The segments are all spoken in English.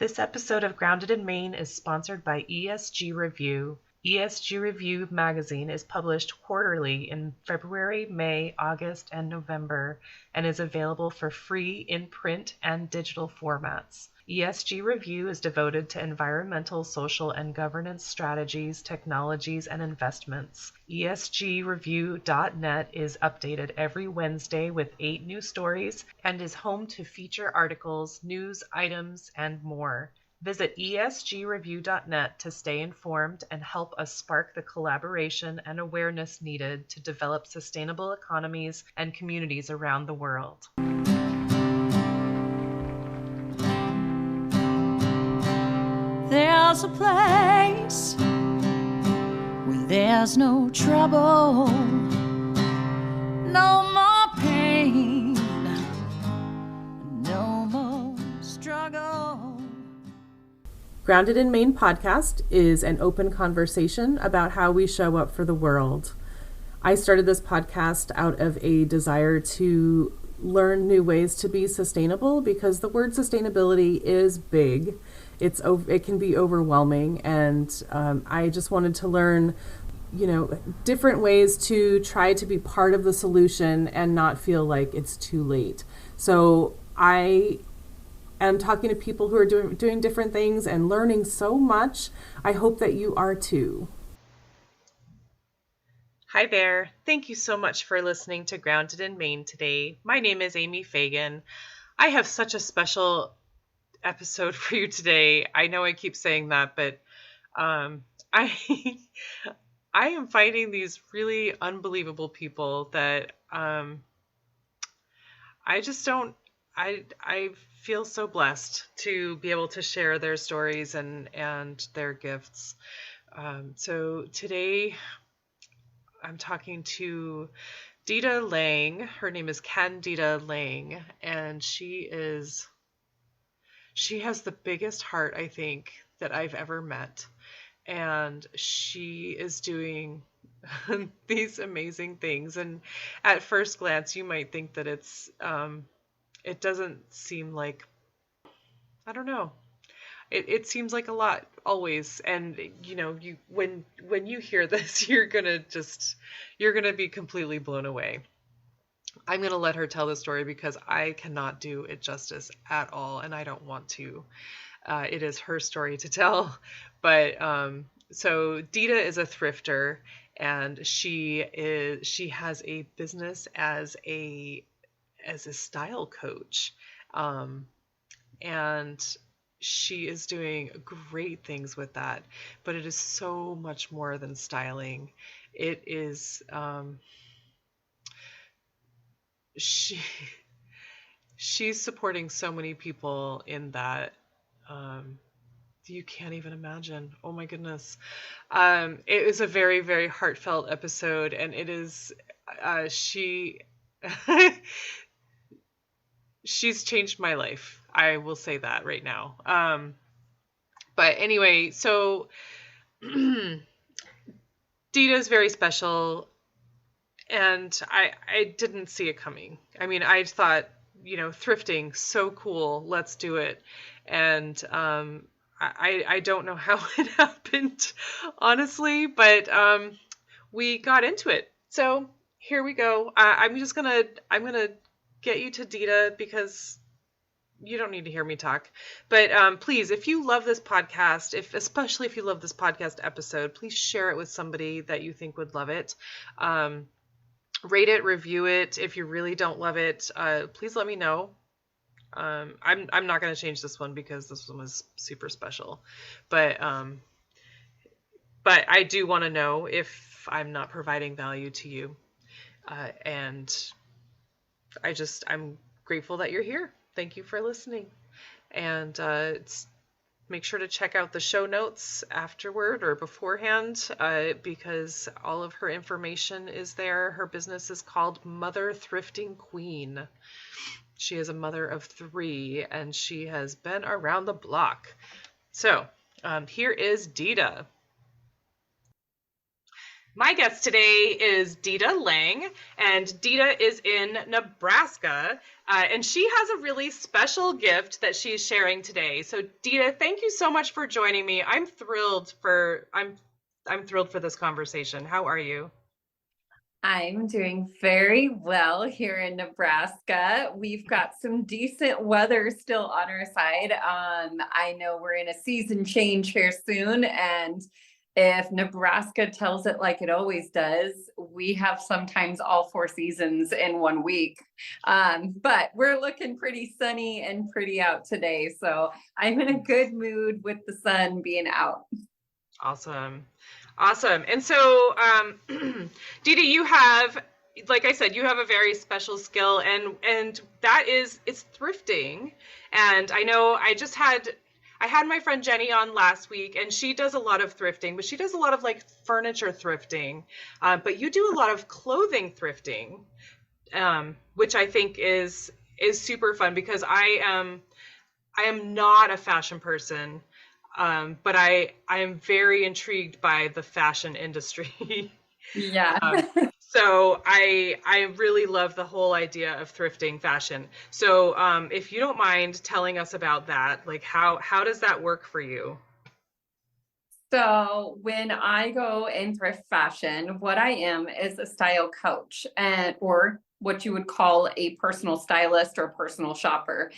This episode of Grounded in Maine is sponsored by ESG Review. ESG Review magazine is published quarterly in February, May, August, and November, and is available for free in print and digital formats. ESG Review is devoted to environmental, social, and governance strategies, technologies, and investments. ESGreview.net is updated every Wednesday with 8 new stories and is home to feature articles, news items, and more. Visit esgreview.net to stay informed and help us spark the collaboration and awareness needed to develop sustainable economies and communities around the world. There's a place where there's no trouble, no more pain, no more struggle. Grounded in Maine podcast is an open conversation about how we show up for the world. I started this podcast out of a desire to learn new ways to be sustainable because the word sustainability is big. It can be overwhelming, and I just wanted to learn, different ways to try to be part of the solution and not feel like it's too late. So I am talking to people who are doing different things and learning so much. I hope that you are too. Hi there. Thank you so much for listening to Grounded in Maine today. My name is Amy Fagan. I have such a special episode for you today. I know I keep saying that, but I I am finding these really unbelievable people that I just don't I feel so blessed to be able to share their stories and their gifts. So today I'm talking to Dida Lange. Her name is Candida Lange, and she has the biggest heart, I think, that I've ever met. And she is doing these amazing things. And at first glance, you might think that it doesn't seem like, I don't know. It seems like a lot always. And, when you hear this, you're going to be completely blown away. I'm going to let her tell the story because I cannot do it justice at all, and I don't want to. It is her story to tell. But so Dida is a thrifter, and she has a business as a style coach, and she is doing great things with that. But it is so much more than styling. It is she's supporting so many people in that you can't even imagine. Oh my goodness. It was a very, very heartfelt episode, and it is she's changed my life. I will say that right now. But anyway, so Dida is very special. And I didn't see it coming. I mean, I thought, thrifting, so cool, let's do it. And I don't know how it happened, honestly, but we got into it. So here we go. I'm gonna get you to Dida because you don't need to hear me talk. But please, if you love this podcast, especially if you love this podcast episode, please share it with somebody that you think would love it. Rate it, review it. If you really don't love it, please let me know. I'm not going to change this one because this one was super special, but I do want to know if I'm not providing value to you, and I'm grateful that you're here. Thank you for listening, and make sure to check out the show notes afterward or beforehand, because all of her information is there. Her business is called Mother Thrifting Queen. She is a mother of 3, and she has been around the block. So here is Dida. My guest today is Dida Lange, and Dida is in Nebraska, and she has a really special gift that she's sharing today. So, Dida, thank you so much for joining me. I'm thrilled for this conversation. How are you? I'm doing very well here in Nebraska. We've got some decent weather still on our side. I know we're in a season change here soon, and if Nebraska tells it like it always does, we have sometimes all four seasons in one week. But we're looking pretty sunny and pretty out today. So I'm in a good mood with the sun being out. Awesome. Awesome. And so, Dida, you have, like I said, you have a very special skill, and that is, it's thrifting. And I know I had my friend Jenny on last week, and she does a lot of thrifting, but she does a lot of like furniture thrifting. But you do a lot of clothing thrifting, which I think is super fun because I am not a fashion person, but I am very intrigued by the fashion industry. Yeah. So I really love the whole idea of thrifting fashion. So if you don't mind telling us about that, like how does that work for you? So when I go in thrift fashion, what I am is a style coach or what you would call a personal stylist or personal shopper.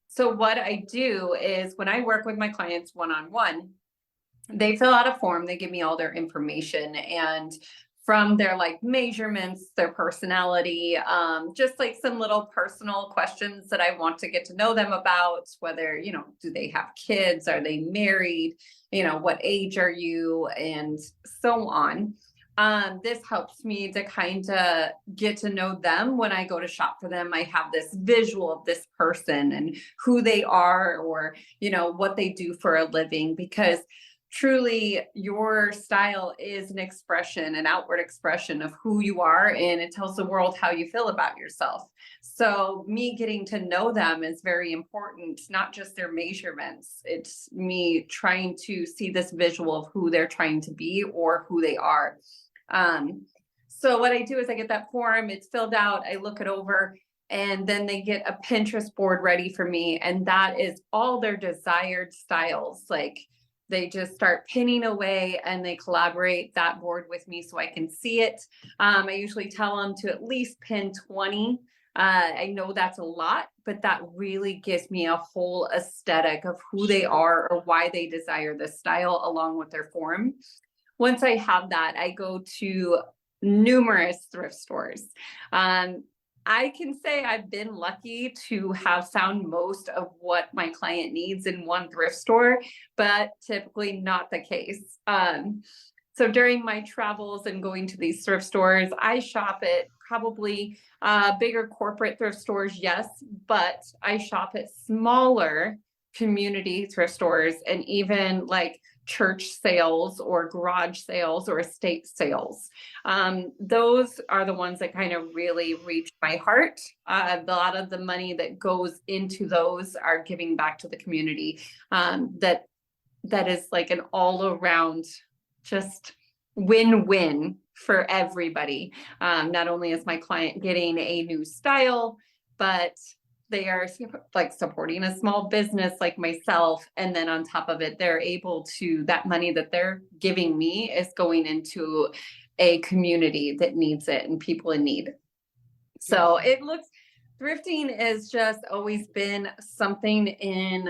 So what I do is when I work with my clients one-on-one, they fill out a form, they give me all their information, and from their like measurements, their personality, just like some little personal questions that I want to get to know them about, whether, do they have kids? Are they married? What age are you? And so on. This helps me to kind of get to know them when I go to shop for them. I have this visual of this person and who they are, or, what they do for a living, because truly your style is an outward expression of who you are, and it tells the world how you feel about yourself. So me getting to know them is very important, not just their measurements. It's me trying to see this visual of who they're trying to be or who they are. So what I do is I get that form, it's filled out, I look it over, and then they get a Pinterest board ready for me. And that is all their desired styles. Like they just start pinning away and they collaborate that board with me so I can see it. I usually tell them to at least pin 20. I know that's a lot, but that really gives me a whole aesthetic of who they are or why they desire this style along with their form. Once I have that, I go to numerous thrift stores. I can say I've been lucky to have found most of what my client needs in one thrift store, but typically not the case. So during my travels and going to these thrift stores, I shop at probably bigger corporate thrift stores, yes, but I shop at smaller community thrift stores and even like church sales or garage sales or estate sales. Those are the ones that kind of really reach my heart. A lot of the money that goes into those are giving back to the community. That is like an all around just win-win for everybody. Not only is my client getting a new style, but they are like supporting a small business like myself. And then on top of it, they're able to, that money that they're giving me is going into a community that needs it and people in need. So thrifting has just always been something in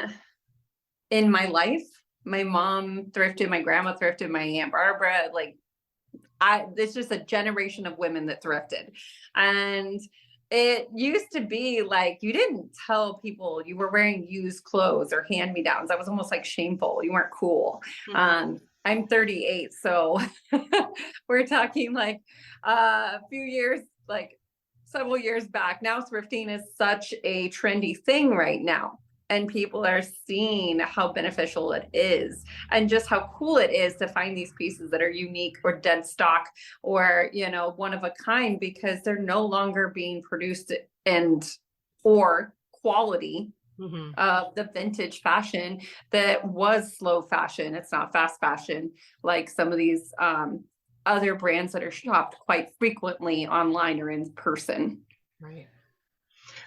my life. My mom thrifted, my grandma thrifted, my Aunt Barbara, it's just a generation of women that thrifted. And it used to be like you didn't tell people you were wearing used clothes or hand-me-downs. That was almost like shameful. You weren't cool. Mm-hmm. I'm 38, so we're talking like a few years, like several years back. Now thrifting is such a trendy thing right now. And people are seeing how beneficial it is and just how cool it is to find these pieces that are unique or dead stock or, one of a kind, because they're no longer being produced or quality of the vintage fashion that was slow fashion. It's not fast fashion like some of these other brands that are shopped quite frequently online or in person. Right.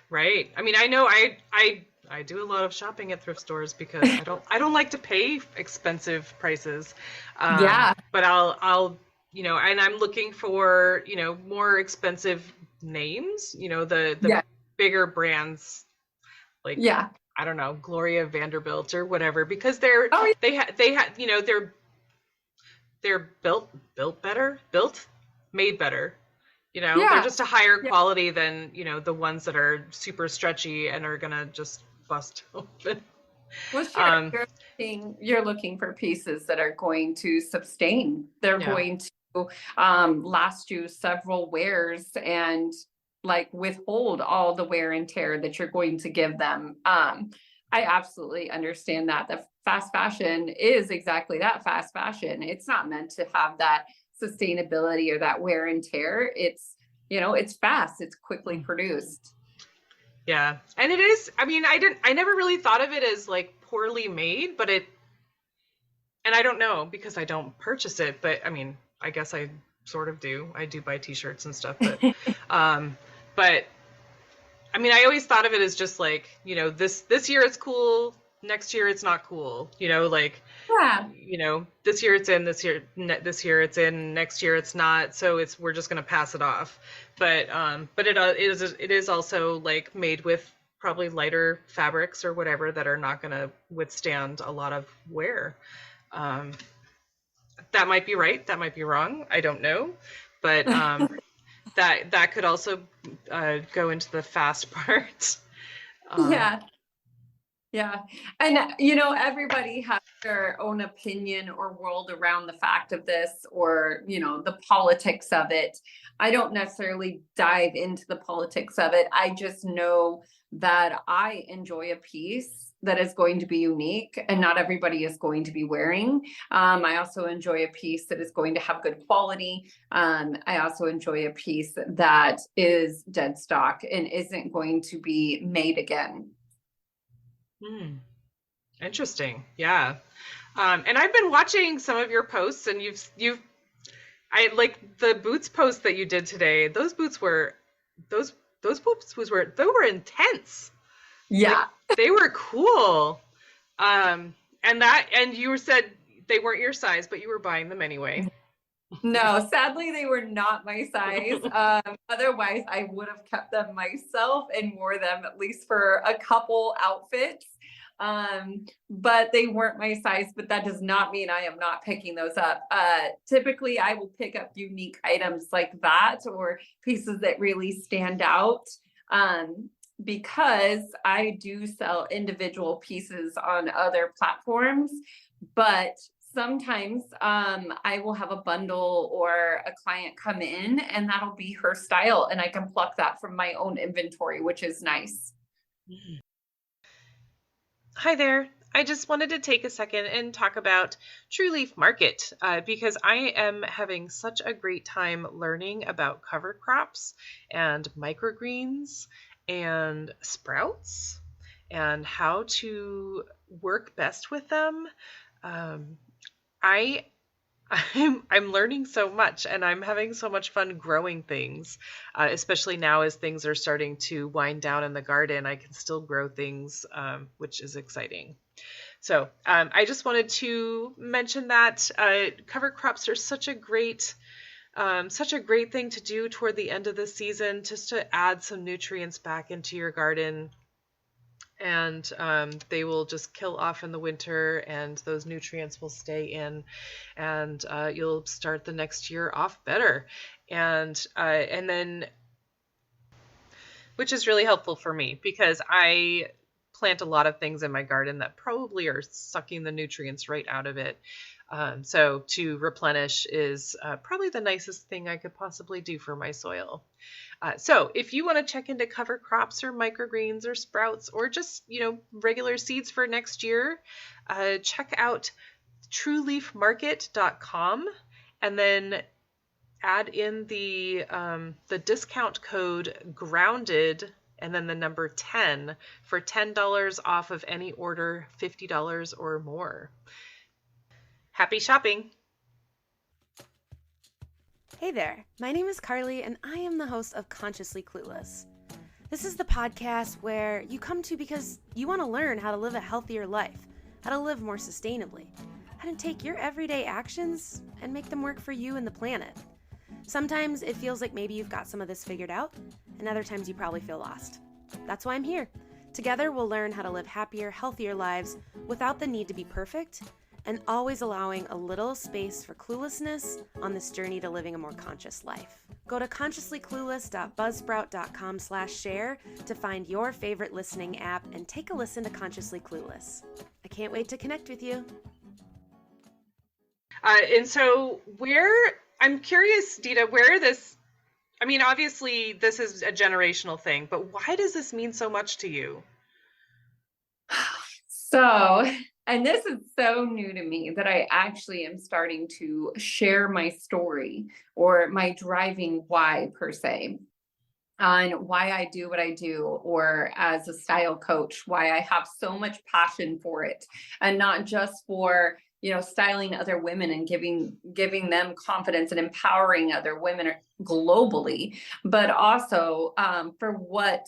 Right. I mean, I know I do a lot of shopping at thrift stores because I don't like to pay expensive prices. Yeah. But I'll and I'm looking for, more expensive names, the Yeah. bigger brands like, Yeah. I don't know, Gloria Vanderbilt or whatever, because Oh, they're built better, made better. They're yeah. just a higher Yeah. quality than, the ones that are super stretchy and are gonna just bust open. Well, sure. Um, You're looking for pieces that are going to sustain. They're yeah. going to last you several wears and like withhold all the wear and tear that you're going to give them. I absolutely understand that. The fast fashion is exactly that, fast fashion. It's not meant to have that sustainability or that wear and tear. It's fast, it's quickly produced. Yeah. And it is, I mean, I never really thought of it as like poorly made, and I don't know because I don't purchase it, but I mean, I guess I sort of do. I do buy t-shirts and stuff, but I mean, I always thought of it as just like, this year it's cool, next year it's not cool, like, Yeah. this year it's in, this year it's in, next year it's not, so we're just going to pass it off. But it is also like made with probably lighter fabrics or whatever that are not going to withstand a lot of wear. That might be right, that might be wrong, I don't know, but that could also go into the fast part. Yeah. Yeah. And, everybody has their own opinion or world around the fact of this or, the politics of it. I don't necessarily dive into the politics of it. I just know that I enjoy a piece that is going to be unique and not everybody is going to be wearing. I also enjoy a piece that is going to have good quality. I also enjoy a piece that is dead stock and isn't going to be made again. Interesting. Yeah. And I've been watching some of your posts, and I like the boots post that you did today. Those boots were they were intense. Yeah. Like, they were cool. And you said they weren't your size, but you were buying them anyway. No, sadly, they were not my size. Otherwise, I would have kept them myself and wore them at least for a couple outfits. But they weren't my size, but that does not mean I am not picking those up. Typically, I will pick up unique items like that or pieces that really stand out. Because I do sell individual pieces on other platforms, but sometimes I will have a bundle or a client come in and that'll be her style and I can pluck that from my own inventory, which is nice. Hi there. I just wanted to take a second and talk about True Leaf Market because I am having such a great time learning about cover crops and microgreens and sprouts and how to work best with them. I'm learning so much and I'm having so much fun growing things, especially now as things are starting to wind down in the garden. I can still grow things, which is exciting. So I just wanted to mention that cover crops are such a great thing to do toward the end of the season, just to add some nutrients back into your garden. And they will just kill off in the winter and those nutrients will stay in and you'll start the next year off better. And then, which is really helpful for me because I plant a lot of things in my garden that probably are sucking the nutrients right out of it. So to replenish is probably the nicest thing I could possibly do for my soil. So if you want to check into cover crops or microgreens or sprouts or just, regular seeds for next year, check out trueleafmarket.com and then add in the discount code grounded and then the number 10 for $10 off of any order $50 or more. Happy shopping! Hey there, my name is Carly, and I am the host of Consciously Clueless. This is the podcast where you come to because you want to learn how to live a healthier life, how to live more sustainably, how to take your everyday actions and make them work for you and the planet. Sometimes it feels like maybe you've got some of this figured out, and other times you probably feel lost. That's why I'm here. Together we'll learn how to live happier, healthier lives without the need to be perfect, and always allowing a little space for cluelessness on this journey to living a more conscious life. Go to consciouslyclueless.buzzsprout.com/share to find your favorite listening app and take a listen to Consciously Clueless. I can't wait to connect with you. And so I'm curious, Dida, obviously this is a generational thing, but why does this mean so much to you? And this is so new to me that I actually am starting to share my story or my driving why, per se, on why I do what I do, or as a style coach, why I have so much passion for it, and not just for, styling other women and giving them confidence and empowering other women globally, but also for what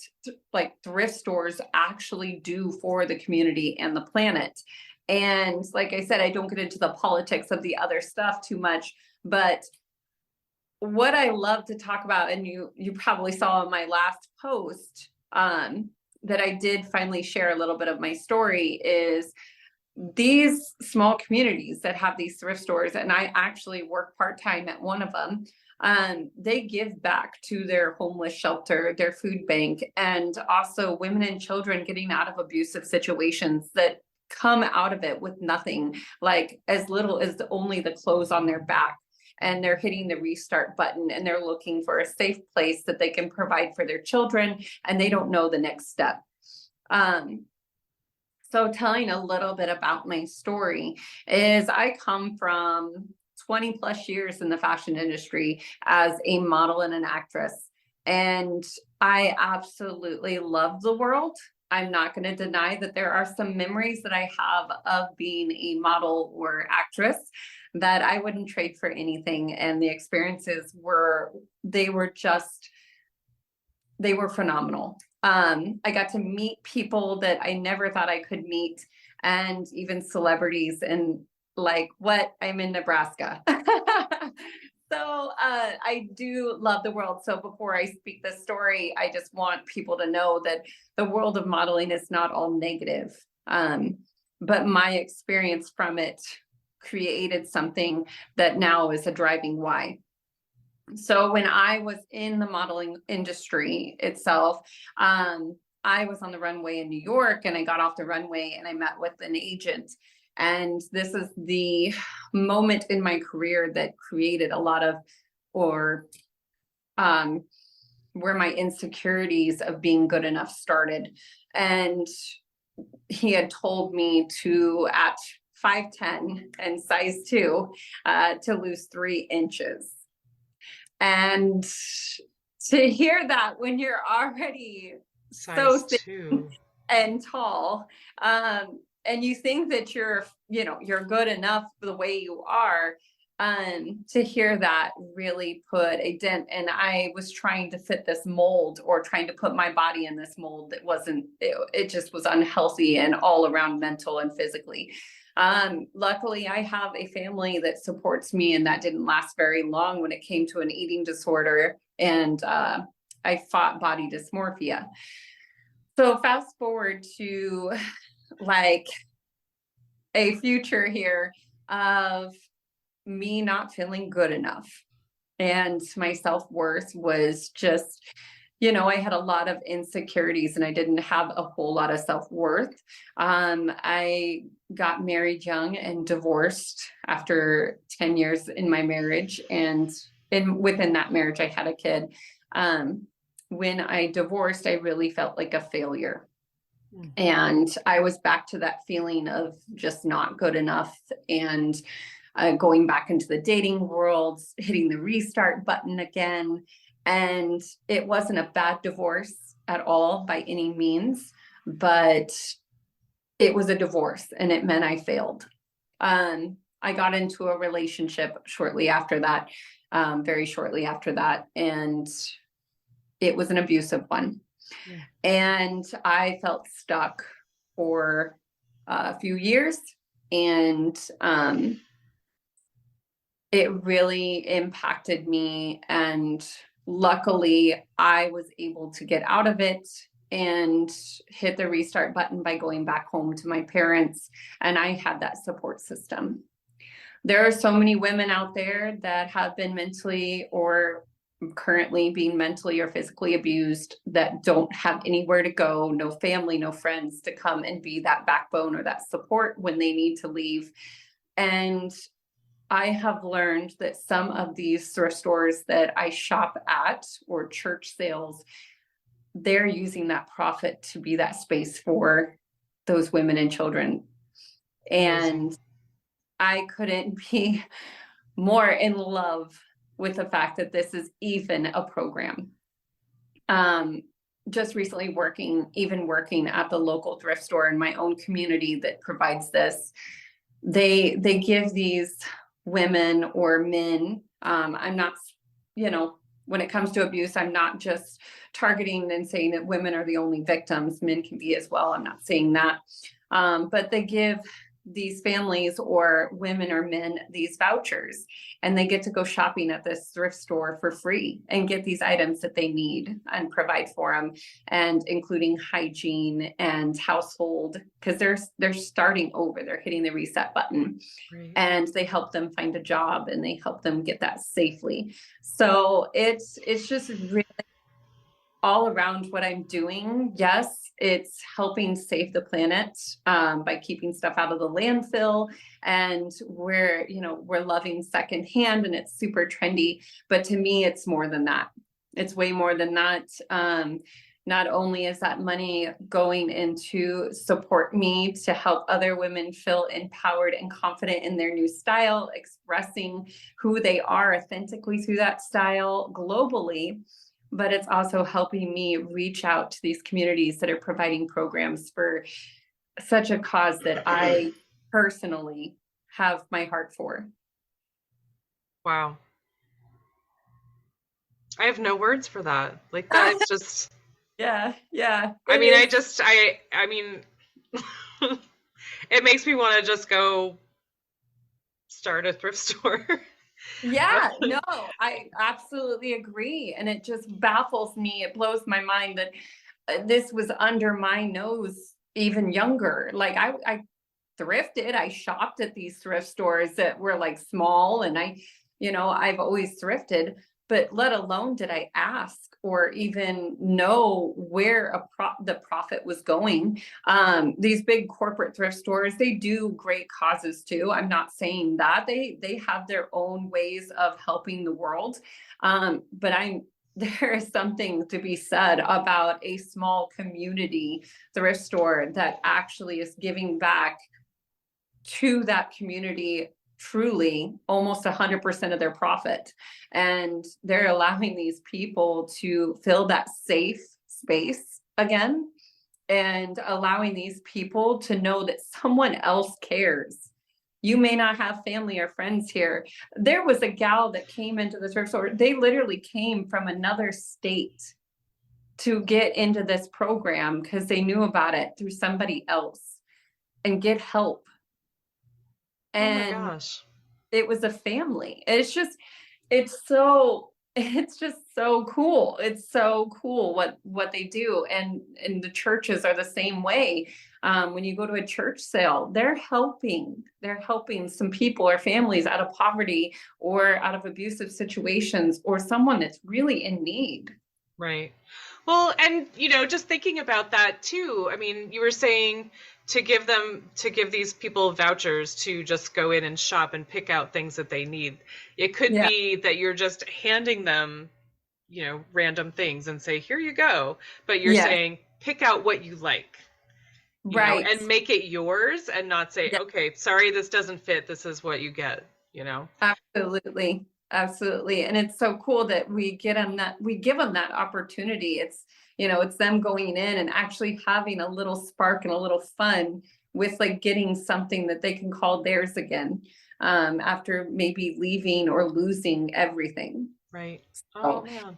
thrift stores actually do for the community and the planet. And like I said, I don't get into the politics of the other stuff too much, but what I love to talk about, and you probably saw in my last post that I did finally share a little bit of my story, is these small communities that have these thrift stores, and I actually work part-time at one of them. They give back to their homeless shelter, their food bank, and also women and children getting out of abusive situations that come out of it with nothing, like as little as only the clothes on their back. And they're hitting the restart button, and they're looking for a safe place that they can provide for their children, and they don't know the next step. So telling a little bit about my story is I come from 20 plus years in the fashion industry as a model and an actress. And I absolutely love the world. I'm not going to deny that there are some memories that I have of being a model or actress that I wouldn't trade for anything. And the experiences were phenomenal. I got to meet people that I never thought I could meet, and even celebrities, and I'm in Nebraska. So I do love the world. So before I speak this story, I just want people to know that the world of modeling is not all negative. But my experience from it created something that now is a driving why. So when I was in the modeling industry itself, I was on the runway in New York, and I got off the runway and I met with an agent. And this is the moment in my career that created a lot of, where my insecurities of being good enough started. And he had told me at 5'10" and size 2, to lose 3 inches. And to hear that when you're already so thin and tall, and you think that you're good enough the way you are, to hear that really put a dent. And I was trying to fit this mold, or trying to put my body in this mold that it just was unhealthy, and all around mental and physically. Luckily, I have a family that supports me, and that didn't last very long when it came to an eating disorder, and I fought body dysmorphia. So fast forward to a future here of me not feeling good enough, and my self-worth was just, I had a lot of insecurities, and I didn't have a whole lot of self-worth. I got married young and divorced after 10 years in my marriage. And within that marriage, I had a kid. When I divorced, I really felt like a failure. And I was back to that feeling of just not good enough, and going back into the dating world, hitting the restart button again. And it wasn't a bad divorce at all by any means, but it was a divorce, and it meant I failed. I got into a relationship shortly after that, very shortly after that, and it was an abusive one. Yeah. And I felt stuck for a few years, and it really impacted me. And luckily, I was able to get out of it and hit the restart button by going back home to my parents. And I had that support system. There are so many women out there that have been mentally or currently being mentally or physically abused that don't have anywhere to go, no family, no friends to come and be that backbone or that support when they need to leave. And I have learned that some of these thrift stores that I shop at or church sales, they're using that profit to be that space for those women and children. And I couldn't be more in love with the fact that this is even a program. Just recently working at the local thrift store in my own community that provides this, they give these women or men, I'm not, when it comes to abuse, I'm not just targeting and saying that women are the only victims, men can be as well. I'm not saying that. But they give these families or women or men these vouchers, and they get to go shopping at this thrift store for free and get these items that they need and provide for them, and including hygiene and household, because they're starting over, they're hitting the reset button. Right. And they help them find a job and they help them get that safely. So it's just really all around what I'm doing. Yes, it's helping save the planet by keeping stuff out of the landfill, and we're loving secondhand, and it's super trendy. But to me, it's more than that. It's way more than that. Not only is that money going into support me to help other women feel empowered and confident in their new style, expressing who they are authentically through that style globally, but it's also helping me reach out to these communities that are providing programs for such a cause that I personally have my heart for. Wow. I have no words for that. Like, that's just... Yeah. I mean, it makes me want to just go start a thrift store. Yeah, no, I absolutely agree. And it just baffles me. It blows my mind that this was under my nose even younger. Like I thrifted, I shopped at these thrift stores that were like small, and I've always thrifted, but let alone did I ask or even know where the profit was going. These big corporate thrift stores, they do great causes too. I'm not saying that they have their own ways of helping the world. But there is something to be said about a small community thrift store that actually is giving back to that community truly almost 100% of their profit. And they're allowing these people to fill that safe space again, and allowing these people to know that someone else cares. You may not have family or friends here. There was a gal that came into the thrift store. They literally came from another state to get into this program because they knew about it through somebody else and get help. And oh my gosh, it was a family. It's just so cool. It's so cool what they do. And the churches are the same way. When you go to a church sale, they're helping some people or families out of poverty or out of abusive situations, or someone that's really in need. Right. Well, and just thinking about that too. I mean, you were saying to give these people vouchers to just go in and shop and pick out things that they need. It could be that you're just handing them, random things and say, here you go. But you're saying, pick out what you like. Right. And make it yours, and not say, okay, sorry, this doesn't fit. This is what you get, Absolutely. Absolutely. And it's so cool that we give them that opportunity. It's, it's them going in and actually having a little spark and a little fun with like getting something that they can call theirs again. after maybe leaving or losing everything. Right. Oh, man.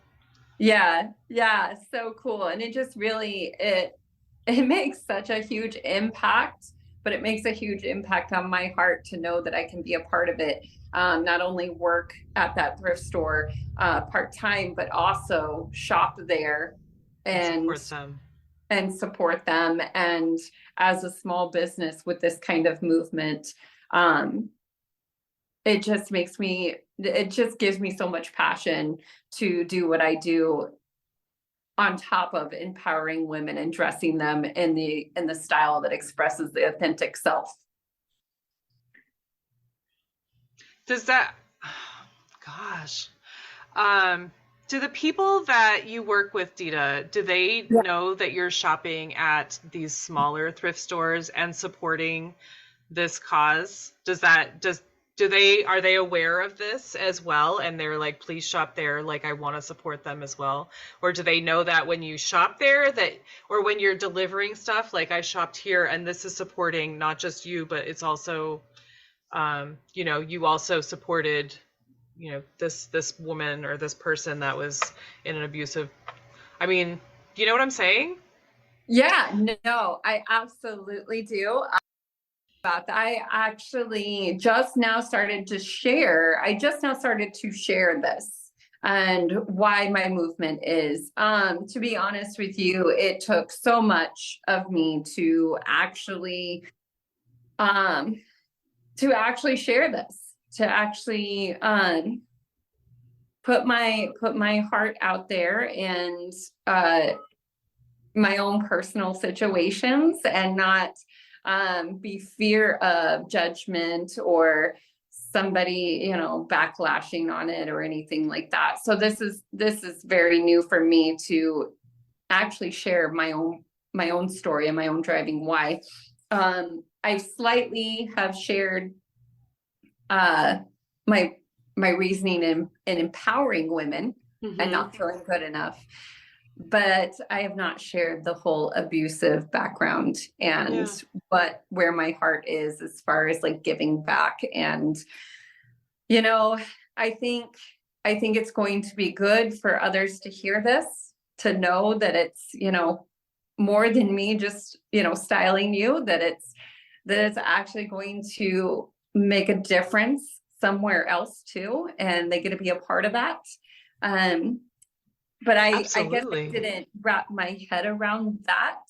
Yeah. So cool. And it just really, it makes such a huge impact, but it makes a huge impact on my heart to know that I can be a part of it. Not only work at that thrift store part-time, but also shop there and support them. And as a small business with this kind of movement, it just gives me so much passion to do what I do, on top of empowering women and dressing them in the style that expresses the authentic self. Does that, gosh, do the people that you work with, Dida, do they know that you're shopping at these smaller thrift stores and supporting this cause? Are they aware of this as well? And they're like, please shop there. Like, I want to support them as well. Or do they know that when you shop there or when you're delivering stuff, like I shopped here and this is supporting not just you, but it's also, you also supported, this woman or this person that was in an abusive, you know what I'm saying? Yeah, no, I absolutely do. About that. I actually just now started to share this and why my movement is. To be honest with you, it took so much of me to actually share this, to actually put my heart out there and my own personal situations, and not be fear of judgment or somebody, backlashing on it or anything like that. So this is very new for me to actually share my own story and my own driving why. I slightly have shared my reasoning in empowering women and not feeling good enough. But I have not shared the whole abusive background and where my heart is as far as like giving back. And, I think it's going to be good for others to hear this, to know that it's, more than me just, styling you, that it's actually going to make a difference somewhere else too. And they get to be a part of that. But I guess I didn't wrap my head around that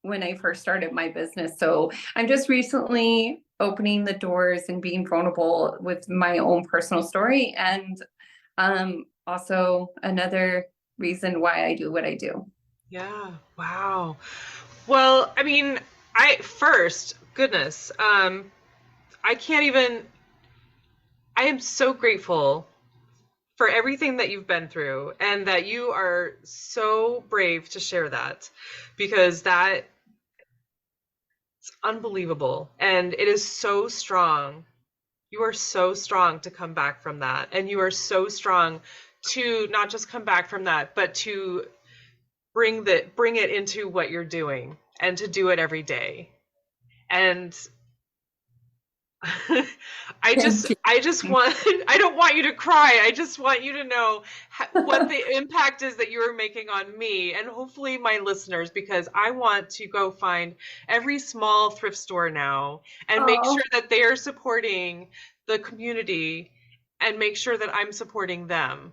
when I first started my business. So I'm just recently opening the doors and being vulnerable with my own personal story. And also another reason why I do what I do. Yeah. Wow. Well, I am so grateful for everything that you've been through, and that you are so brave to share that, because that is unbelievable. And it is so strong. You are so strong to come back from that. And you are so strong to not just come back from that, but to bring it into what you're doing and to do it every day. And I don't want you to cry. I just want you to know what the impact is that you're making on me, and hopefully my listeners, because I want to go find every small thrift store now and make sure that they are supporting the community, and make sure that I'm supporting them,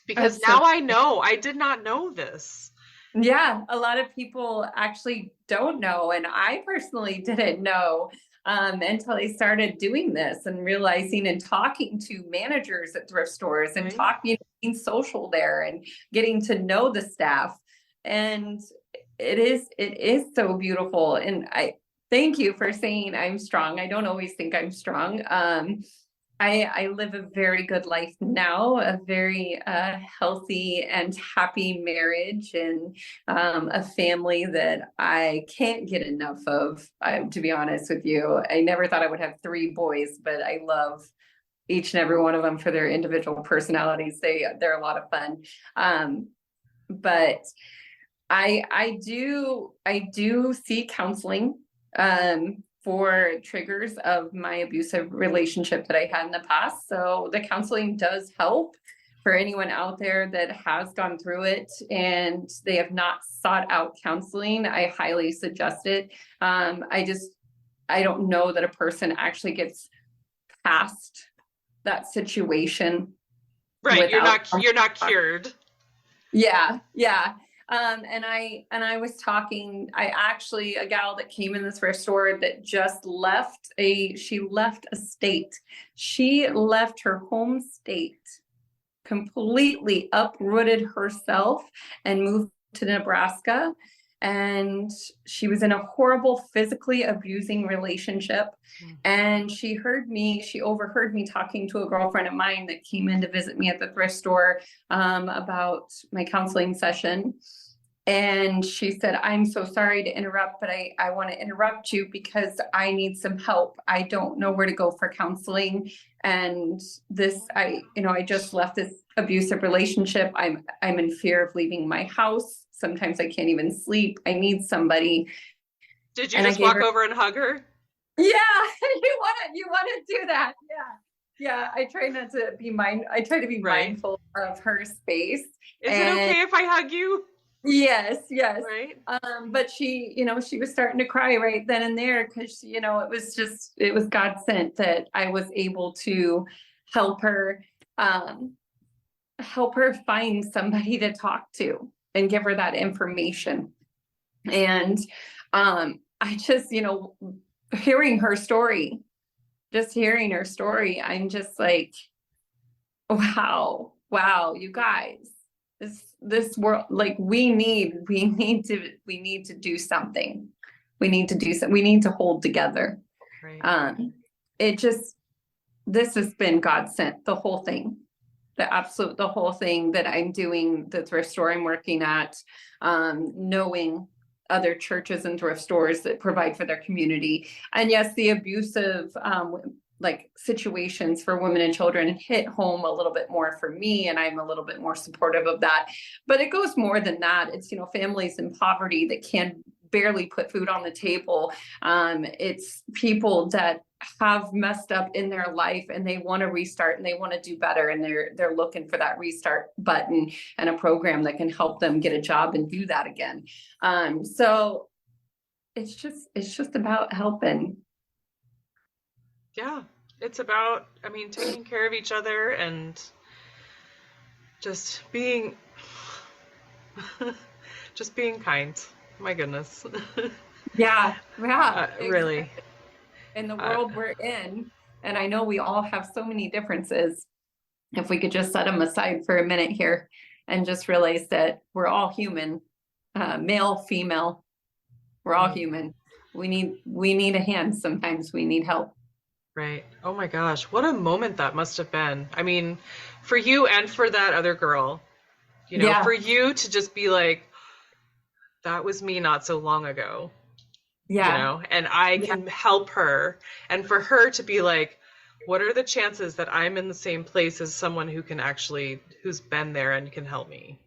because now I know. I did not know this. Yeah, a lot of people actually don't know, and I personally didn't know until I started doing this and realizing and talking to managers at thrift stores and being social there and getting to know the staff. And it is so beautiful. And I thank you for saying I'm strong. I don't always think I'm strong. I live a very good life now, a very healthy and happy marriage, and a family that I can't get enough of, to be honest with you. I never thought I would have 3 boys, but I love each and every one of them for their individual personalities. They're a lot of fun. But I do seek counseling. for triggers of my abusive relationship that I had in the past. So the counseling does help for anyone out there that has gone through it and they have not sought out counseling. I highly suggest it. I don't know that a person actually gets past that situation. Right. You're not cured. Yeah. And I was talking, a gal that came in the thrift store that just she left a state. She left her home state, completely uprooted herself and moved to Nebraska. And she was in a horrible, physically abusing relationship. And she overheard me talking to a girlfriend of mine that came in to visit me at the thrift store about my counseling session. And she said, I'm so sorry to interrupt, but I want to interrupt you because I need some help. I don't know where to go for counseling. And I just left this abusive relationship. I'm in fear of leaving my house. Sometimes I can't even sleep. I need somebody. Did you just walk over and hug her? Yeah, you want to do that. Yeah. I try not to be mindful of her space. Is it okay if I hug you? Yes. Right. But she was starting to cry right then and there because, it was God sent that I was able to help her find somebody to talk to and give her that information. And I just, hearing her story, I'm just like, wow, you guys, this world, like we need to do something. We need to hold together. Right. This has been God sent, the whole thing. The whole thing that I'm doing, the thrift store I'm working at, knowing other churches and thrift stores that provide for their community. And yes, the abusive situations for women and children hit home a little bit more for me, and I'm a little bit more supportive of that. But it goes more than that. It's, families in poverty that can barely put food on the table. It's people that have messed up in their life and they want to restart and they want to do better, and they're looking for that restart button and a program that can help them get a job and do that again. So it's just about helping. Yeah, it's about, taking care of each other and just being kind. My goodness. Yeah. Really. In the world we're in, and I know we all have so many differences, if we could just set them aside for a minute here and just realize that we're all human, male, female, we're all human. We need a hand. Sometimes we need help. Right. Oh my gosh, what a moment that must have been. For you and for that other girl, for you to just be like, that was me not so long ago. Yeah. And I can help her. And for her to be like, what are the chances that I'm in the same place as someone who's been there and can help me,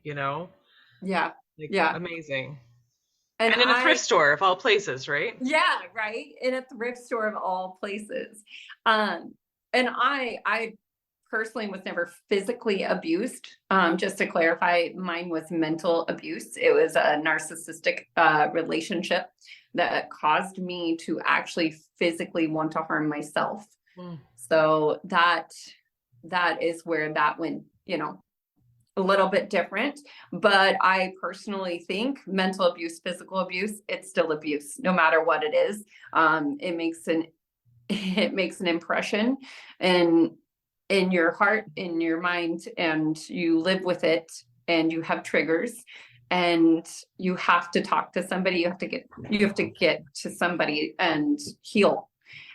Yeah. Amazing. And in a thrift store of all places, right? Yeah, right. In a thrift store of all places. And I personally was never physically abused. Just to clarify, mine was mental abuse. It was a narcissistic relationship that caused me to actually physically want to harm myself. So that is where that went, a little bit different. But I personally think mental abuse, physical abuse, it's still abuse, no matter what it is. It makes an impression in your heart, in your mind, and you live with it, and you have triggers, and you have to talk to somebody. You have to get to somebody and heal.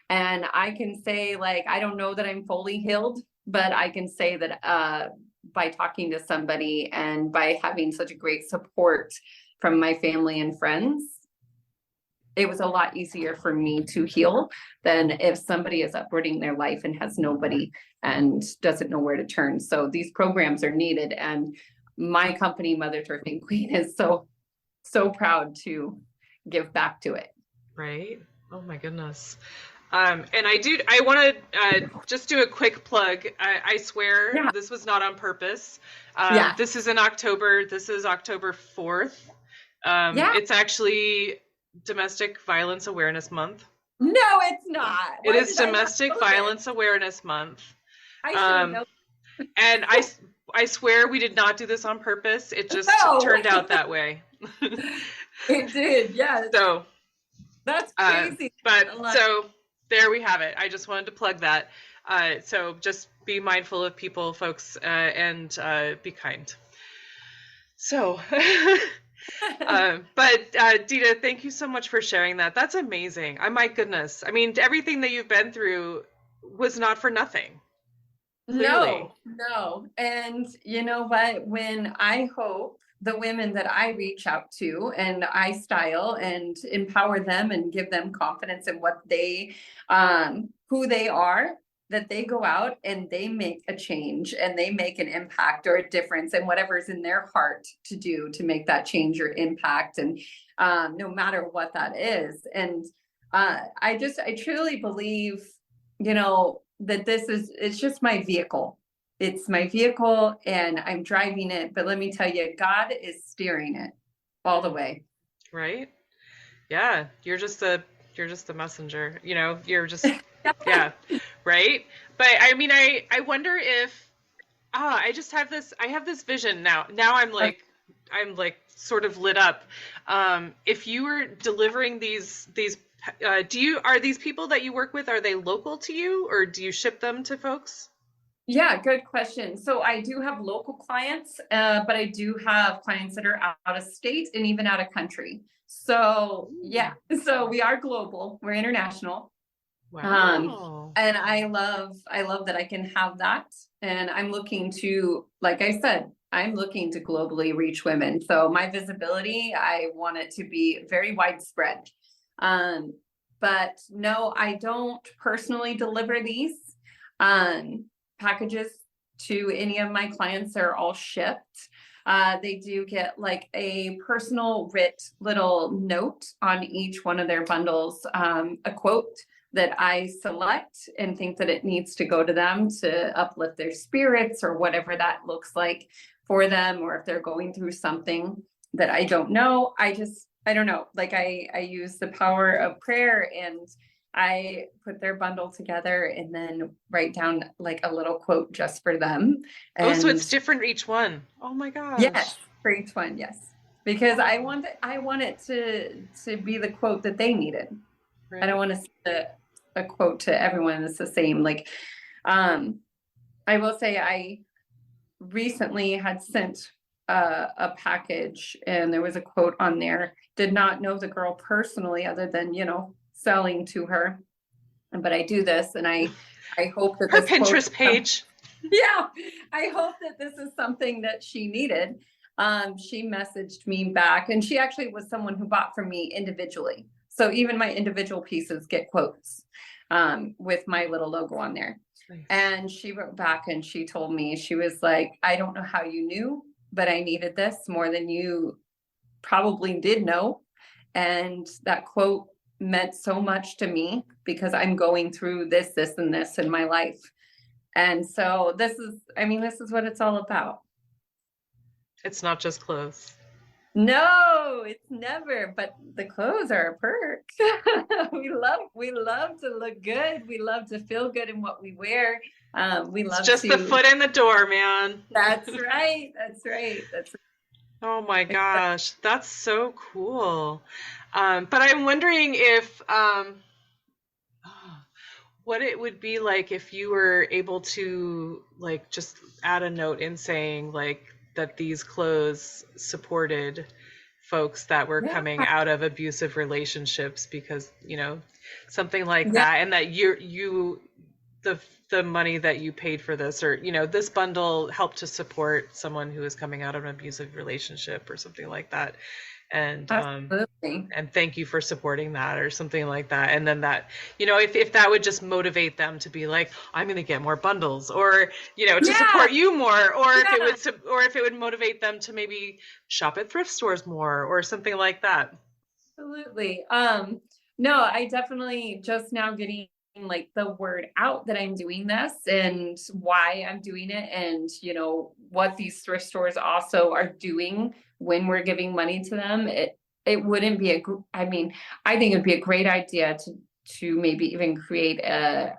And I can say, I don't know that I'm fully healed, but I can say that by talking to somebody and by having such a great support from my family and friends, it was a lot easier for me to heal than if somebody is uprooting their life and has nobody and doesn't know where to turn. So these programs are needed. And my company, Mother Thrifting Queen, is so proud to give back to it. Right. Oh my goodness. And I want to just do a quick plug. I swear Yeah. this was not on purpose. Yeah. This is in October. This is October 4th. Yeah. It's actually Domestic Violence Awareness Month. No, it's not. It Why is did I not Domestic know Violence this? Awareness Month. I should have Um, known. and I swear we did not do this on purpose. It just No. turned out that way. It did, yes. So, That's crazy. so there we have it. I just wanted to plug that. So just be mindful of people, folks, and be kind. So, but Dida, thank you so much for sharing that. That's amazing. My goodness. I mean, everything that you've been through was not for nothing. Clearly. No. And you know what? When I hope the women that I reach out to and I style and empower them and give them confidence in what they, who they are, that they go out and they make a change and they make an impact or a difference in whatever's in their heart to do to make that change or impact. And no matter what that is. And I truly believe, you know, that it's just my vehicle. It's my vehicle and I'm driving it. But let me tell you, God is steering it all the way. Right? Yeah. You're just a messenger, you know, you're just, yeah. Right. But I mean, I wonder if, I have this vision now. Now I'm like sort of lit up. If you were delivering these, are these people that you work with, are they local to you or do you ship them to folks? Yeah, good question. So I do have local clients, but I do have clients that are out of state and even out of country. So yeah, so we are global, we're international. Wow. And I love that I can have that. And I'm looking to, like I said, I'm looking to globally reach women. So my visibility, I want it to be very widespread. But no, I don't personally deliver these packages to any of my clients. They're all shipped. They do get like a personal writ little note on each one of their bundles, a quote that I select and think that it needs to go to them to uplift their spirits or whatever that looks like for them, or if they're going through something that I don't know. I don't know. Like I use the power of prayer and I put their bundle together and then write down like a little quote just for them. And so it's different each one. Oh my gosh. Yes, for each one, yes. Because I want it to be the quote that they needed. Right. I don't want to send a quote to everyone that's the same. Like, I will say I recently had sent a package and there was a quote on there. Did not know the girl personally other than, you know, selling to her. But I do this and I hope that her this Pinterest page. Yeah, I hope that this is something that she needed. She messaged me back and she actually was someone who bought from me individually. So even my individual pieces get quotes with my little logo on there. Nice. And she wrote back and she told me, she was like, I don't know how you knew, but I needed this more than you probably did know. And that quote meant so much to me because I'm going through this, and this in my life. And so this is what it's all about. It's not just clothes. No, it's never, but the clothes are a perk. we love to look good. We love to feel good in what we wear. We love it's just the foot in the door, man. That's right. Oh my gosh, that's so cool. But I'm wondering if what it would be like if you were able to like just add a note in saying like that these clothes supported folks that were coming out of abusive relationships because, you know, something like that, and that the money that you paid for this, or, you know, this bundle helped to support someone who is coming out of an abusive relationship or something like that. And and thank you for supporting that or something like that. And then that, you know, if that would just motivate them to be like, I'm going to get more bundles, or, you know, to support you more, or if it would motivate them to maybe shop at thrift stores more or something like that. Absolutely. No, I definitely just now getting like the word out that I'm doing this and why I'm doing it, and what these thrift stores also are doing when we're giving money to them. It wouldn't be I mean, I think it'd be a great idea to maybe even create a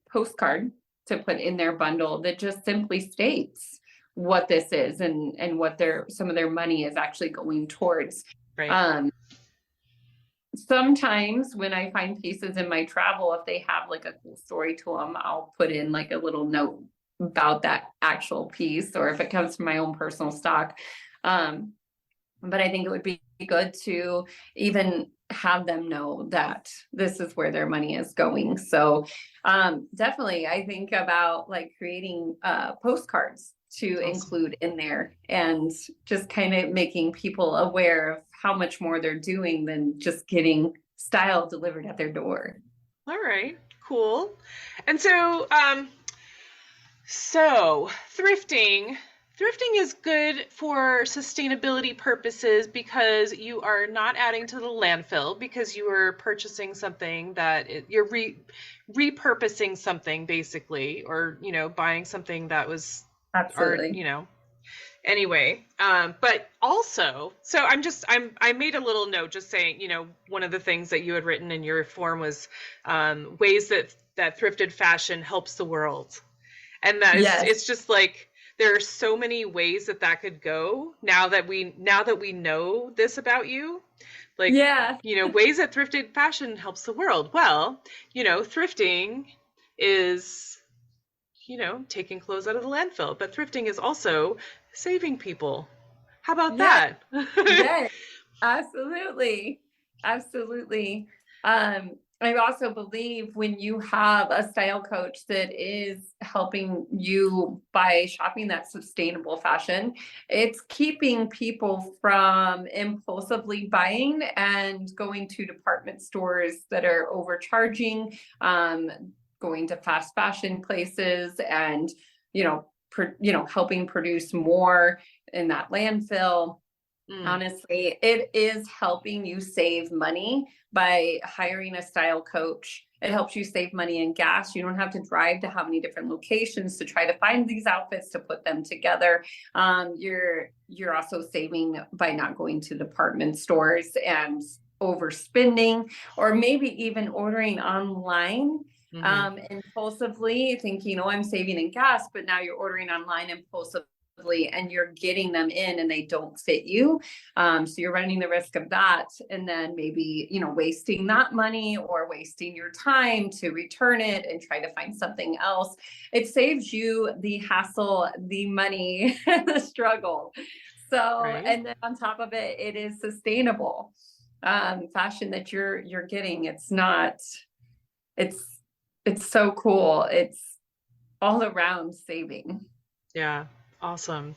postcard to put in their bundle that just simply states what this is and what some of their money is actually going towards. Right. Sometimes when I find pieces in my travel, if they have like a cool story to them, I'll put in like a little note about that actual piece, or if it comes from my own personal stock. But I think it would be good to even have them know that this is where their money is going. So definitely, I think about like creating postcards to include in there, and just kind of making people aware of how much more they're doing than just getting style delivered at their door. All right, cool. And so thrifting is good for sustainability purposes because you are not adding to the landfill, because you are purchasing something that you're repurposing something basically, or buying something that was Absolutely. Anyway, but also, so I made a little note just saying, one of the things that you had written in your form was ways that thrifted fashion helps the world. And it's just like, there are so many ways that could go now that we know this about you. Like, yeah, ways that thrifted fashion helps the world. Well, thrifting is, taking clothes out of the landfill, but thrifting is also saving people. How about that? Yes, absolutely. Absolutely. I also believe when you have a style coach that is helping you by shopping that sustainable fashion, it's keeping people from impulsively buying and going to department stores that are overcharging, going to fast fashion places, and helping produce more in that landfill. Honestly, it is helping you save money by hiring a style coach. It helps you save money in gas. You don't have to drive to how many different locations to try to find these outfits to put them together. You're also saving by not going to department stores and overspending, or maybe even ordering online impulsively, thinking, oh, I'm saving in gas, but now you're ordering online impulsively and you're getting them in and they don't fit you. So you're running the risk of that. And then maybe, wasting that money or wasting your time to return it and try to find something else. It saves you the hassle, the money, the struggle. So, right. And then on top of it, it is sustainable fashion that you're getting. It's so cool. It's all around saving. Yeah. Awesome.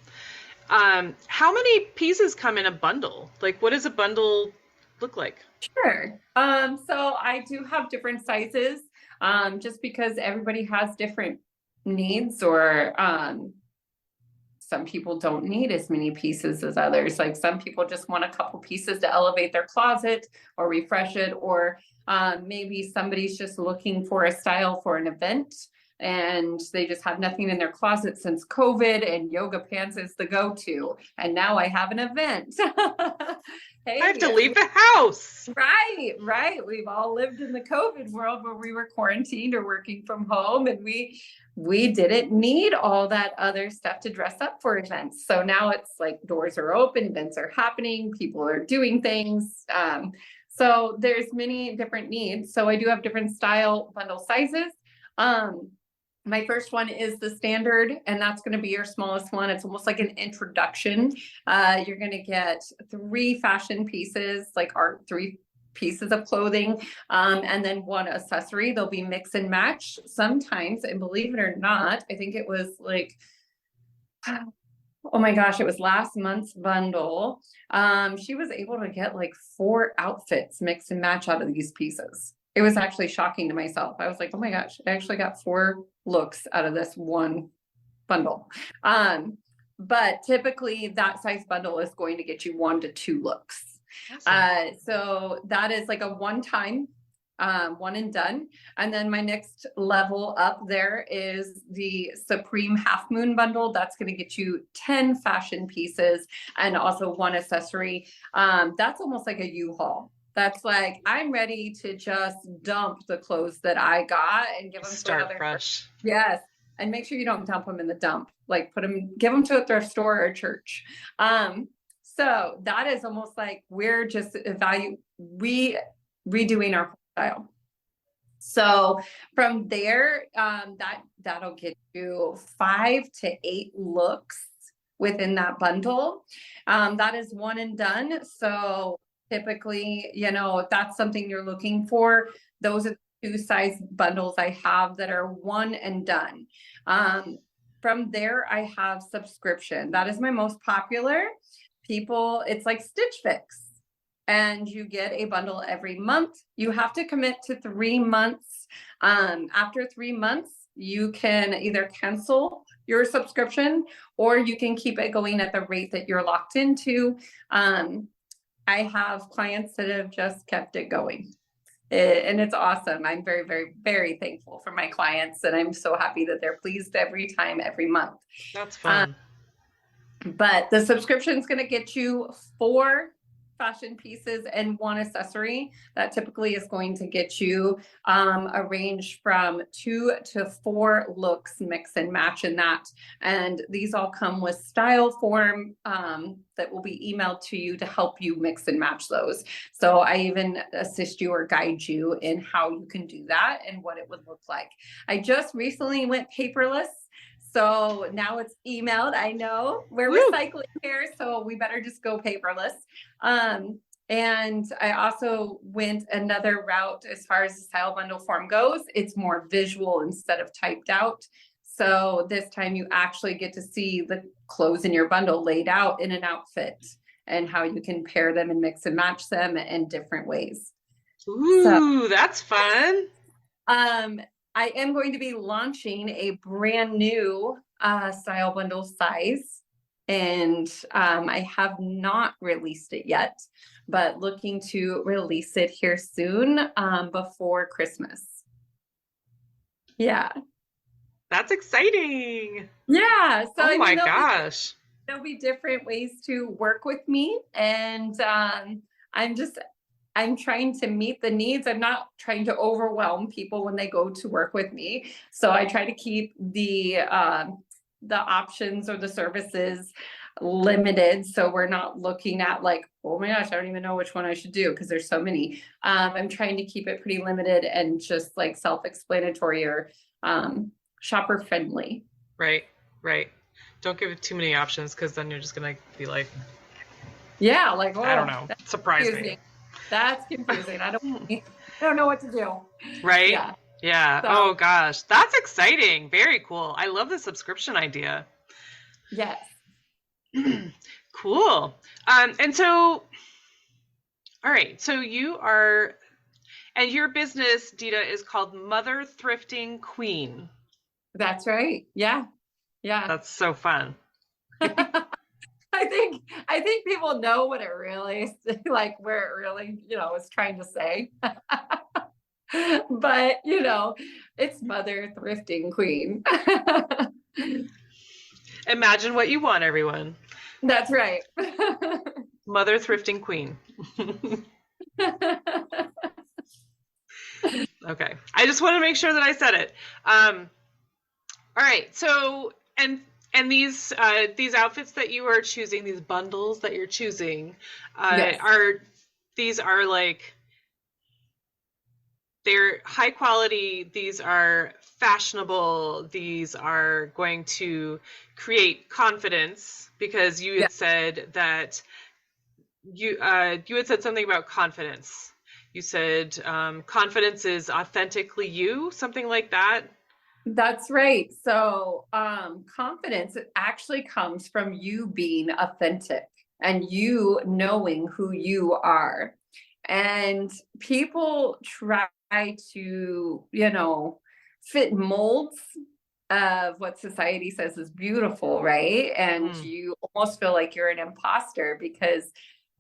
How many pieces come in a bundle? Like, what does a bundle look like? Sure. So I do have different sizes, just because everybody has different needs, or some people don't need as many pieces as others. Like some people just want a couple pieces to elevate their closet or refresh it, or maybe somebody's just looking for a style for an event and they just have nothing in their closet since COVID, and yoga pants is the go-to. And now I have an event. Hey, I have to leave the house. Right. We've all lived in the COVID world where we were quarantined or working from home, and we didn't need all that other stuff to dress up for events. So now it's like doors are open, events are happening, people are doing things. So there's many different needs. So I do have different style bundle sizes. My first one is the standard, and that's going to be your smallest one. It's almost like an introduction. You're going to get 3 fashion pieces, like 3 pieces of clothing, and then 1 accessory. They'll be mix and match sometimes. And believe it or not, I think it was like, oh my gosh, it was last month's bundle. She was able to get like 4 outfits mix and match out of these pieces. It was actually shocking to myself. I was like, oh my gosh, I actually got 4 looks out of this one bundle. But typically that size bundle is going to get you 1 to 2 looks. Awesome. So that is like a one-time, one and done. And then my next level up there is the Supreme Half Moon bundle. That's going to get you 10 fashion pieces and also one accessory. That's almost like a U-Haul. That's like, I'm ready to just dump the clothes that I got and give them to another. Fresh. Yes. And make sure you don't dump them in the dump, like give them to a thrift store or a church. So that is almost like we're just redoing our style. So from there, that'll get you 5 to 8 looks within that bundle. That is one and done. So typically, if that's something you're looking for, those are the 2 size bundles I have that are one and done. From there, I have subscription. That is my most popular. It's like Stitch Fix. And you get a bundle every month. You have to commit to 3 months. After 3 months, you can either cancel your subscription or you can keep it going at the rate that you're locked into. I have clients that have just kept it going. And it's awesome. I'm very, very, very thankful for my clients. And I'm so happy that they're pleased every time, every month. That's fun. But the subscription is going to get you 4 fashion pieces and 1 accessory. That typically is going to get you a range from 2 to 4 looks, mix and match in that. And these all come with style form that will be emailed to you to help you mix and match those. So I even assist you or guide you in how you can do that and what it would look like. I just recently went paperless. So now it's emailed. I know we're recycling here, so we better just go paperless. And I also went another route as far as the style bundle form goes. It's more visual instead of typed out. So this time you actually get to see the clothes in your bundle laid out in an outfit and how you can pair them and mix and match them in different ways. Ooh, that's fun. I am going to be launching a brand new style bundle size, and I have not released it yet, but looking to release it here soon before Christmas. Yeah. That's exciting. Yeah. So oh my gosh. There'll be different ways to work with me, and I'm trying to meet the needs. I'm not trying to overwhelm people when they go to work with me. So I try to keep the options or the services limited. So we're not looking at like, oh my gosh, I don't even know which one I should do because there's so many. I'm trying to keep it pretty limited and just like self-explanatory or shopper friendly. Right. Don't give it too many options because then you're just going to be like, yeah, like, oh, I don't know. Surprise me. That's confusing. I don't know what to do. Right? Yeah. So, oh gosh. That's exciting. Very cool. I love the subscription idea. Yes. Cool. And so, all right. So your business, Dida, is called Mother Thrifting Queen. That's right. Yeah. That's so fun. I think people know what it really like, where it really, is trying to say. But, it's Mother Thrifting Queen. Imagine what you want, everyone. That's right. Mother Thrifting Queen. Okay. I just want to make sure that I said it. All right. So, and these outfits that you are choosing, these bundles that you're choosing, yes. are like, they're high quality. These are fashionable. These are going to create confidence because you had said that you had said something about confidence. You said confidence is authentically you, something like that. That's right. So confidence actually comes from you being authentic and you knowing who you are. And people try to, fit molds of what society says is beautiful, right? And you almost feel like you're an imposter because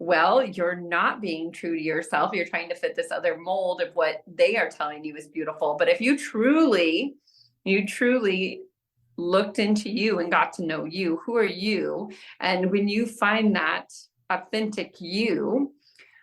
well, you're not being true to yourself. You're trying to fit this other mold of what they are telling you is beautiful. But if you truly looked into you and got to know you, who are you? And when you find that authentic you,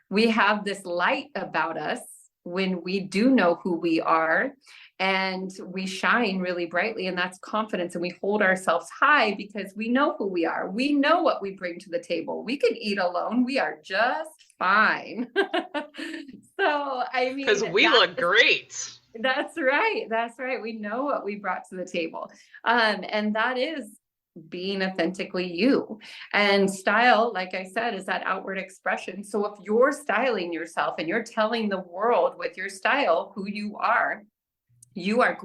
we have this light about us when we do know who we are, and we shine really brightly, and that's confidence. And we hold ourselves high because we know who we are. We know what we bring to the table. We can eat alone. We are just fine. So, I mean, because we look great. That's right. That's right. We know what we brought to the table. And that is being authentically you. And style, like I said, is that outward expression. So if you're styling yourself and you're telling the world with your style who you are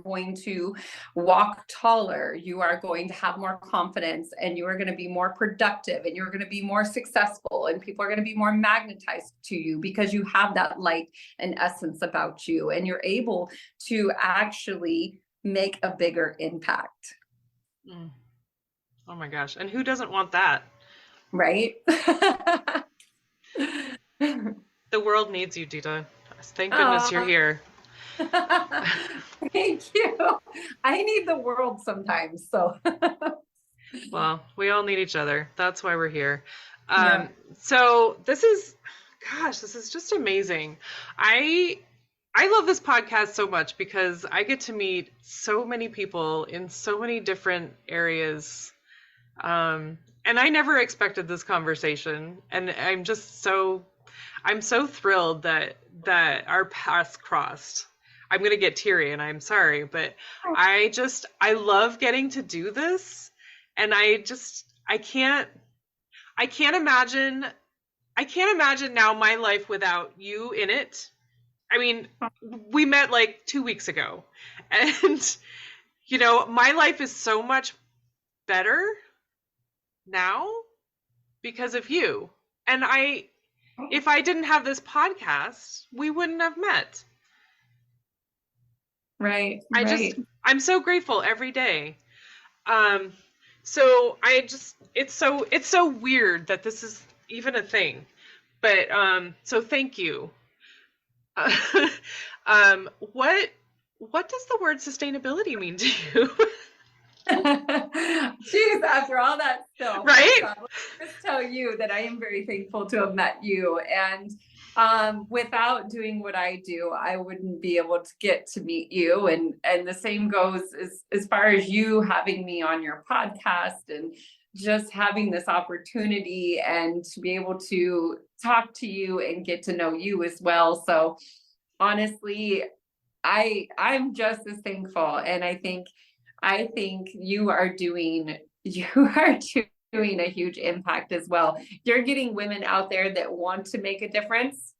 going to walk taller, you are going to have more confidence, and you are going to be more productive, and you're going to be more successful, and people are going to be more magnetized to you because you have that light and essence about you, and you're able to actually make a bigger impact. Oh my gosh. And who doesn't want that? Right? The world needs you, Dida. Thank goodness you're here. Thank you. I need the world sometimes. So, well, we all need each other. That's why we're here. Yeah. So this is just amazing. I love this podcast so much because I get to meet so many people in so many different areas. And I never expected this conversation. And I'm so thrilled that our paths crossed. I'm going to get teary, and I'm sorry, but I love getting to do this. And I can't imagine now my life without you in it. I mean, we met like 2 weeks ago, and my life is so much better now because of you. And if I didn't have this podcast, we wouldn't have met. Right. I'm so grateful every day. So it's so weird that this is even a thing, but, so thank you. What does the word sustainability mean to you? Jeez, after all that stuff, right? Let me just tell you that I am very thankful to have met you. And without doing what I do, I wouldn't be able to get to meet you. And the same goes as far as you having me on your podcast and just having this opportunity and to be able to talk to you and get to know you as well. So honestly, I'm just as thankful. And I think you are doing a huge impact as well. You're getting women out there that want to make a difference,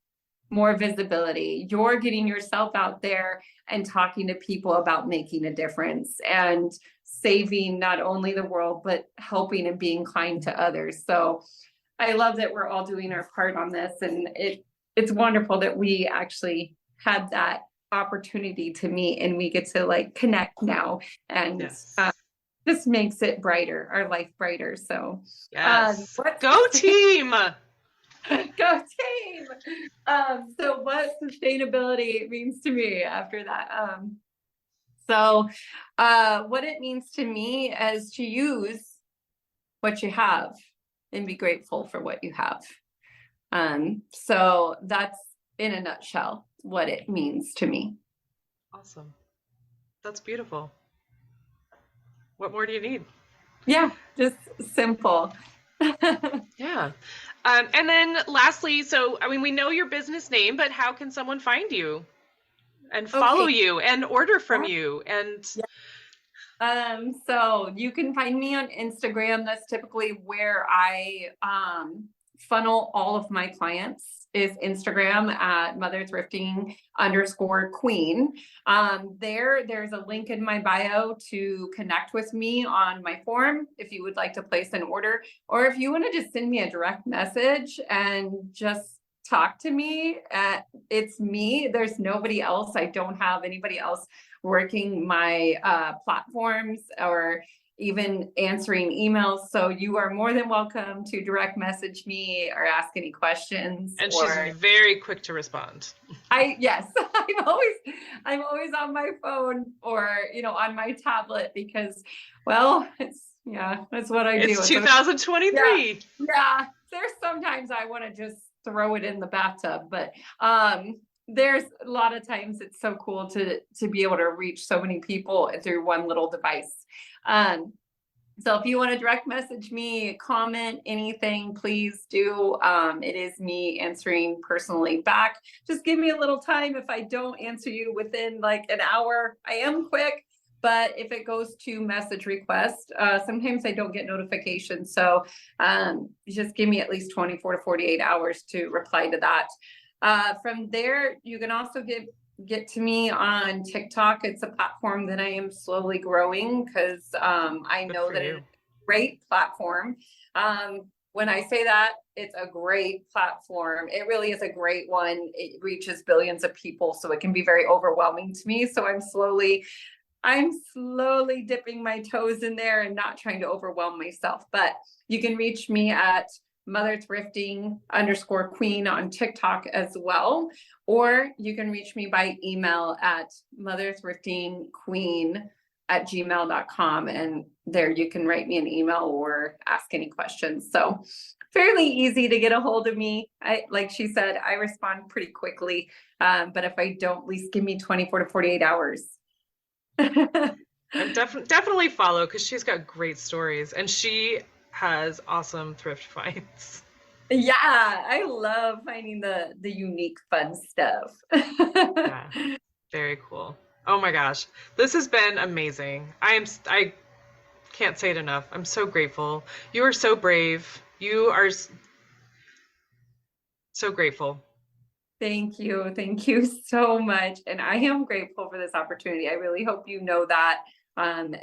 more visibility. You're getting yourself out there and talking to people about making a difference and saving not only the world, but helping and being kind to others. So I love that we're all doing our part on this. And it's wonderful that we actually had that opportunity to meet, and we get to like connect now. And yes. This makes it brighter, our life brighter. So yes. Go team. Go team. So what sustainability means to me after that. What it means to me is to use what you have and be grateful for what you have. So that's in a nutshell what it means to me. Awesome. That's beautiful. What more do you need? Yeah, just simple. Yeah. And then lastly, so, I mean, we know your business name, but how can someone find you and follow you and order from you? And so you can find me on Instagram. That's typically where I funnel all of my clients, is Instagram at motherthrifting_queen. There's a link in my bio to connect with me on my form if you would like to place an order, or if you want to just send me a direct message and just talk to me. It's me. There's nobody else. I don't have anybody else working my platforms or even answering emails. So you are more than welcome to direct message me or ask any questions. And or she's very quick to respond. yes, I'm always on my phone or, on my tablet because, well, that's what I do. It's 2023. Yeah. There's sometimes I want to just throw it in the bathtub, but, there's a lot of times it's so cool to be able to reach so many people through one little device. So if you want to direct message me, comment anything, please do. It is me answering personally back. Just give me a little time. If I don't answer you within like an hour, I am quick. But if it goes to message request, sometimes I don't get notifications. So just give me at least 24 to 48 hours to reply to that. From there, you can also get to me on TikTok. It's a platform that I am slowly growing because I know that it's a great platform. When I say that, it's a great platform. It really is a great one. It reaches billions of people, so it can be very overwhelming to me. So I'm slowly dipping my toes in there and not trying to overwhelm myself. But you can reach me at motherthrifting_queen on TikTok as well. Or you can reach me by email at motherthriftingqueen@gmail.com. And there you can write me an email or ask any questions. So fairly easy to get a hold of me. Like she said, I respond pretty quickly. But if I don't, at least give me 24 to 48 hours. I'm definitely follow because she's got great stories and she has awesome thrift finds. Yeah, I love finding the unique fun stuff. Yeah, very cool. Oh my gosh, this has been amazing. I can't say it enough. I'm so grateful. You are so brave. You are so grateful. Thank you so much. And I am grateful for this opportunity. I really hope you know that. And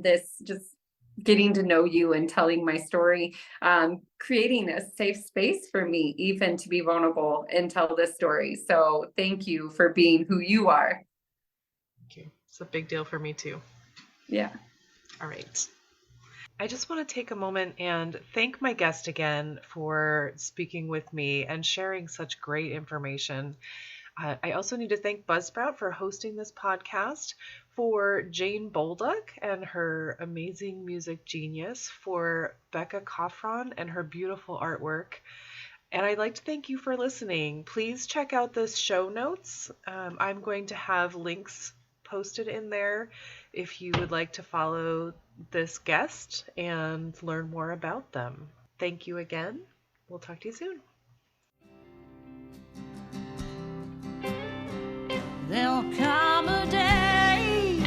this just getting to know you and telling my story, creating a safe space for me, even to be vulnerable and tell this story. So thank you for being who you are. Thank you. It's a big deal for me too. Yeah. All right. I just want to take a moment and thank my guest again for speaking with me and sharing such great information. I also need to thank Buzzsprout for hosting this podcast, for Jane Bolduck and her amazing music genius, for Becca Coffron and her beautiful artwork. And I'd like to thank you for listening. Please check out the show notes. I'm going to have links posted in there if you would like to follow this guest and learn more about them. Thank you again. We'll talk to you soon. There'll come a day,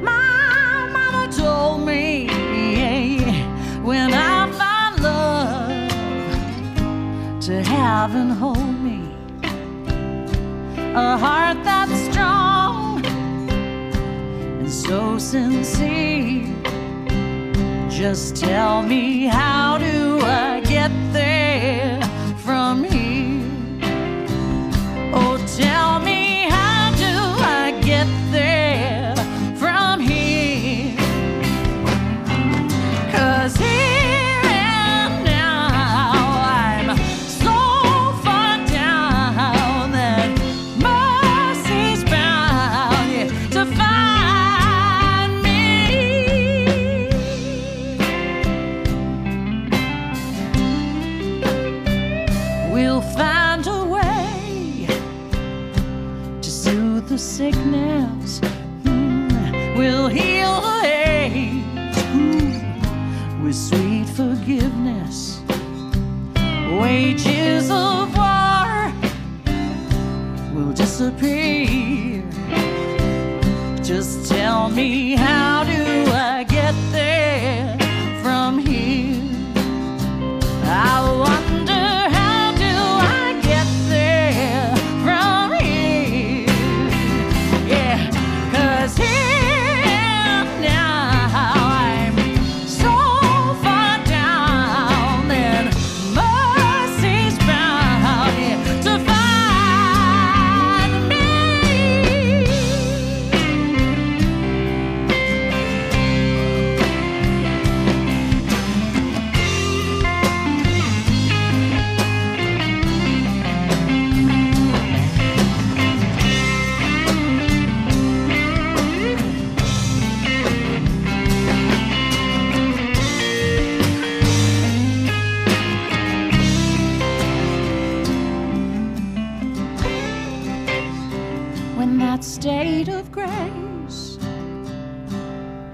my mama told me, when I find love to have and hold me, a heart that's strong and so sincere. Just tell me, how do I get there from here? Oh, tell me, get there from here, 'cause here and now I'm so far down that mercy's bound to find me. We'll find a way to soothe the sickness, we'll heal the hate with sweet forgiveness. Wages of war will disappear. Just tell me, how do I get there from here? I wonder, how do I get there from here? Yeah, 'cause here and now I'm so far down that mercy's bound to find me.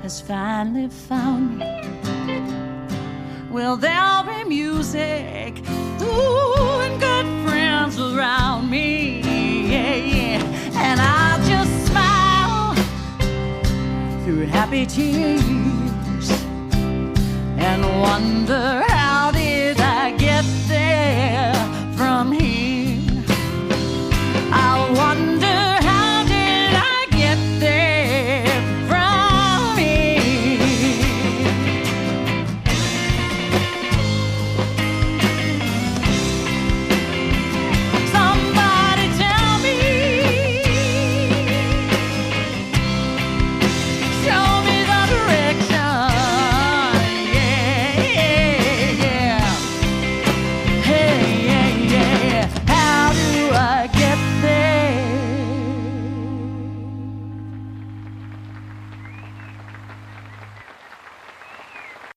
has finally found me. Well, there'll be music, ooh, and good friends around me, yeah, yeah. And I'll just smile through happy tears and wonder